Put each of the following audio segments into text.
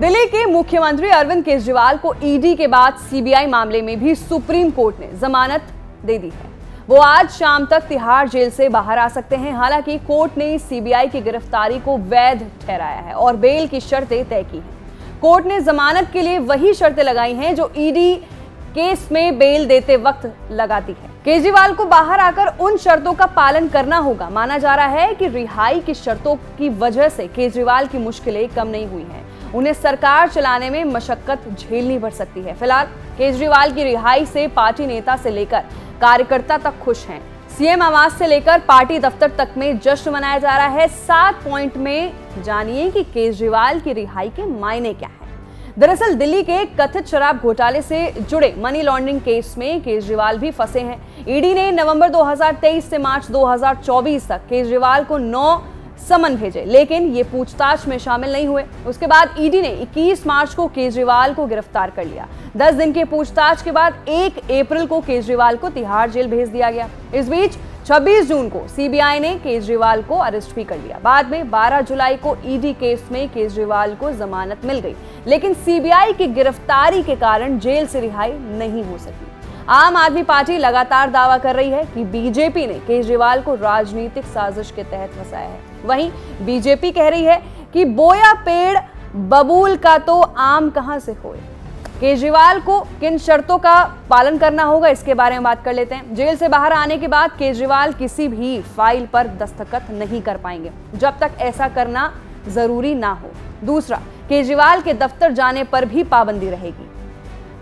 दिल्ली के मुख्यमंत्री अरविंद केजरीवाल को ईडी के बाद सीबीआई मामले में भी सुप्रीम कोर्ट ने जमानत दे दी है। वो आज शाम तक तिहाड़ जेल से बाहर आ सकते हैं। हालांकि कोर्ट ने सीबीआई की गिरफ्तारी को वैध ठहराया है और बेल की शर्तें तय की हैं। कोर्ट ने जमानत के लिए वही शर्तें लगाई हैं जो ईडी केस में बेल देते वक्त लगाती है। केजरीवाल को बाहर आकर उन शर्तों का पालन करना होगा। माना जा रहा है कि रिहाई की शर्तों की वजह से केजरीवाल की मुश्किलें कम नहीं हुई हैं। उन्हें सरकार चलाने में मशक्कत झेलनी पड़ सकती है। फिलहाल केजरीवाल की रिहाई से पार्टी नेता से लेकर कार्यकर्ता तक खुश हैं। सीएम आवास से लेकर पार्टी दफ्तर तक में जश्न मनाया जा रहा है। 7 पॉइंट में जानिए कि केजरीवाल की रिहाई के मायने क्या हैं। दरअसल दिल्ली के कथित शराब घोटाले से जुड़े मनी लॉन्ड्रिंग केस में केजरीवाल भी फंसे हैं। ईडी ने नवंबर 2023 से मार्च 2024 तक केजरीवाल को 9 समन भेजे, लेकिन ये पूछताछ में शामिल नहीं हुए। उसके बाद ईडी ने 21 मार्च को केजरीवाल को गिरफ्तार कर लिया। 10 दिन के पूछताछ के बाद 1 अप्रैल को केजरीवाल को तिहाड़ जेल भेज दिया गया। इस बीच 26 जून को सीबीआई ने केजरीवाल को अरेस्ट भी कर लिया। बाद में 12 जुलाई को ईडी केस में केजरीवाल को जमानत मिल गई, लेकिन सीबीआई की गिरफ्तारी के कारण जेल से रिहाई नहीं हो सकी। आम आदमी पार्टी लगातार दावा कर रही है कि बीजेपी ने केजरीवाल को राजनीतिक साजिश के तहत फंसाया है। वहीं बीजेपी कह रही है कि बोया पेड़ बबूल का तो आम कहां से होए। केजरीवाल को किन शर्तों का पालन करना होगा, इसके बारे में बात कर लेते हैं। जेल से बाहर आने के बाद केजरीवाल किसी भी फाइल पर दस्तखत नहीं कर पाएंगे जब तक ऐसा करना जरूरी ना हो। दूसरा, केजरीवाल के दफ्तर जाने पर भी पाबंदी रहेगी।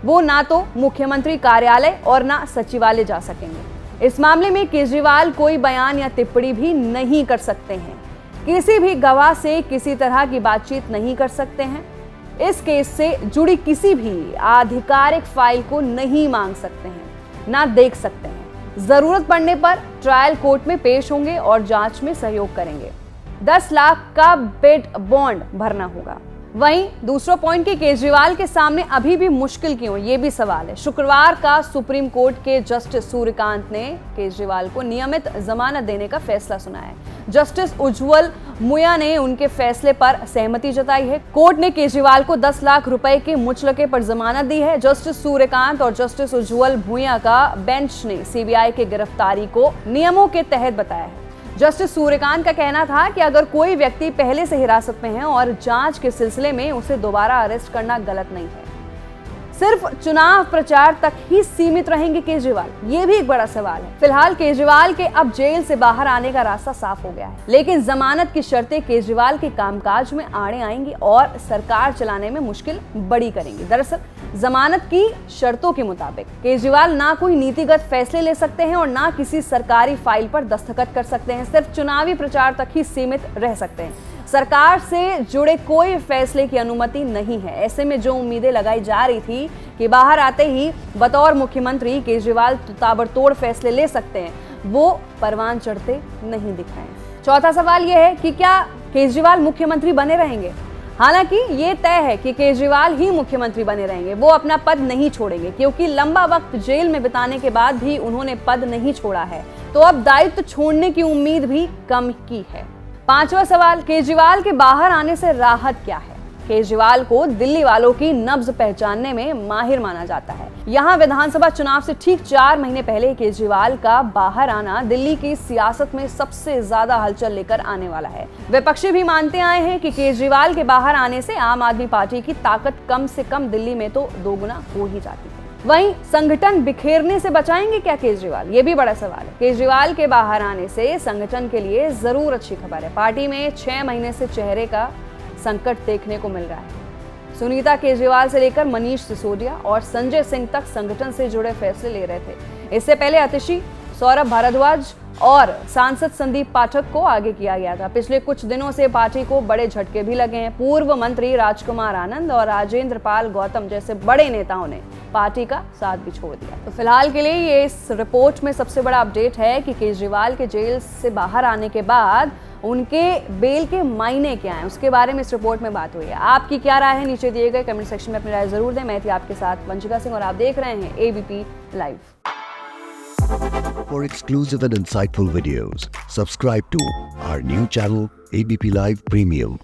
वो ना तो मुख्यमंत्री कार्यालय और ना सचिवालय जा सकेंगे। इस मामले में केजरीवाल कोई बयान या टिप्पणी भी नहीं कर सकते हैं। किसी भी गवाह से किसी तरह की बातचीत नहीं कर सकते हैं। इस केस से जुड़ी किसी भी आधिकारिक फाइल को नहीं मांग सकते हैं, ना देख सकते हैं। जरूरत पड़ने पर ट्रायल कोर्ट में पेश होंगे और जांच में सहयोग करेंगे। 10 लाख का बेड बॉन्ड भरना होगा। वहीं दूसरा पॉइंट कि केजरीवाल के सामने अभी भी मुश्किल क्यों, ये भी सवाल है। शुक्रवार का सुप्रीम कोर्ट के जस्टिस सूर्यकांत ने केजरीवाल को नियमित जमानत देने का फैसला सुनाया है। जस्टिस उज्ज्वल भुइयां ने उनके फैसले पर सहमति जताई है। कोर्ट ने केजरीवाल को 10 लाख रुपए के मुचलके पर जमानत दी है। जस्टिस सूर्यकांत और जस्टिस उज्ज्वल भुइयां का बेंच ने सीबीआई की गिरफ्तारी को नियमों के तहत बताया है। जस्टिस सूर्यकांत का कहना था कि अगर कोई व्यक्ति पहले से हिरासत में है और जांच के सिलसिले में उसे दोबारा अरेस्ट करना गलत नहीं है। सिर्फ चुनाव प्रचार तक ही सीमित रहेंगे केजरीवाल, ये भी एक बड़ा सवाल है। फिलहाल केजरीवाल के अब जेल से बाहर आने का रास्ता साफ हो गया है, लेकिन जमानत की शर्तें केजरीवाल के कामकाज में आड़े आएंगी और सरकार चलाने में मुश्किल बड़ी करेंगी। दरअसल जमानत की शर्तों के मुताबिक केजरीवाल ना कोई नीतिगत फैसले ले सकते हैं और ना किसी सरकारी फाइल पर दस्तखत कर सकते हैं। सिर्फ चुनावी प्रचार तक ही सीमित रह सकते हैं। सरकार से जुड़े कोई फैसले की अनुमति नहीं है। ऐसे में जो उम्मीदें लगाई जा रही थी कि बाहर आते ही बतौर मुख्यमंत्री केजरीवाल ताबड़तोड़ फैसले ले सकते हैं, वो परवान चढ़ते नहीं दिख रहे हैं। चौथा सवाल यह है कि क्या केजरीवाल मुख्यमंत्री बने रहेंगे। हालांकि ये तय है कि केजरीवाल ही मुख्यमंत्री बने रहेंगे। वो अपना पद नहीं छोड़ेंगे, क्योंकि लंबा वक्त जेल में बिताने के बाद भी उन्होंने पद नहीं छोड़ा है, तो अब दायित्व छोड़ने की उम्मीद भी कम की है। पांचवा सवाल, केजरीवाल के बाहर आने से राहत क्या है। केजरीवाल को दिल्ली वालों की नब्ज पहचानने में माहिर माना जाता है। यहाँ विधानसभा चुनाव से ठीक 4 महीने पहले केजरीवाल का बाहर आना दिल्ली की सियासत में सबसे ज्यादा हलचल लेकर आने वाला है। विपक्षी भी मानते आए हैं कि केजरीवाल के बाहर आने से आम आदमी पार्टी की ताकत कम से कम दिल्ली में तो दोगुना हो ही जाती है। वहीं संगठन बिखेरने से बचाएंगे क्या केजरीवाल, ये भी बड़ा सवाल है। केजरीवाल के बाहर आने से संगठन के लिए जरूर अच्छी खबर है। पार्टी में 6 महीने से चेहरे का संकट देखने को मिल रहा है। सुनीता केजरीवाल से लेकर मनीष सिसोदिया और संजय सिंह तक संगठन से जुड़े फैसले ले रहे थे। इससे पहले आतिशी, सौरभ भारद्वाज और सांसद संदीप पाठक को आगे किया गया था। पिछले कुछ दिनों से पार्टी को बड़े झटके भी लगे हैं। पूर्व मंत्री राजकुमार आनंद और राजेंद्र पाल गौतम जैसे बड़े नेताओं ने पार्टी का साथ भी छोड़ दिया। तो फिलहाल के लिए ये इस रिपोर्ट में सबसे बड़ा अपडेट है कि केजरीवाल के जेल से बाहर आने के बाद उनके बेल के मायने क्या हैं, उसके बारे में इस रिपोर्ट में बात हुई है। आपकी क्या राय है, नीचे दिए गए कमेंट सेक्शन में अपनी राय जरूर दें। मैं थी आपके साथ वंशिका सिंह और आप देख रहे हैं ABP live. For exclusive and insightful videos, subscribe to our new channel ABP Live Premium.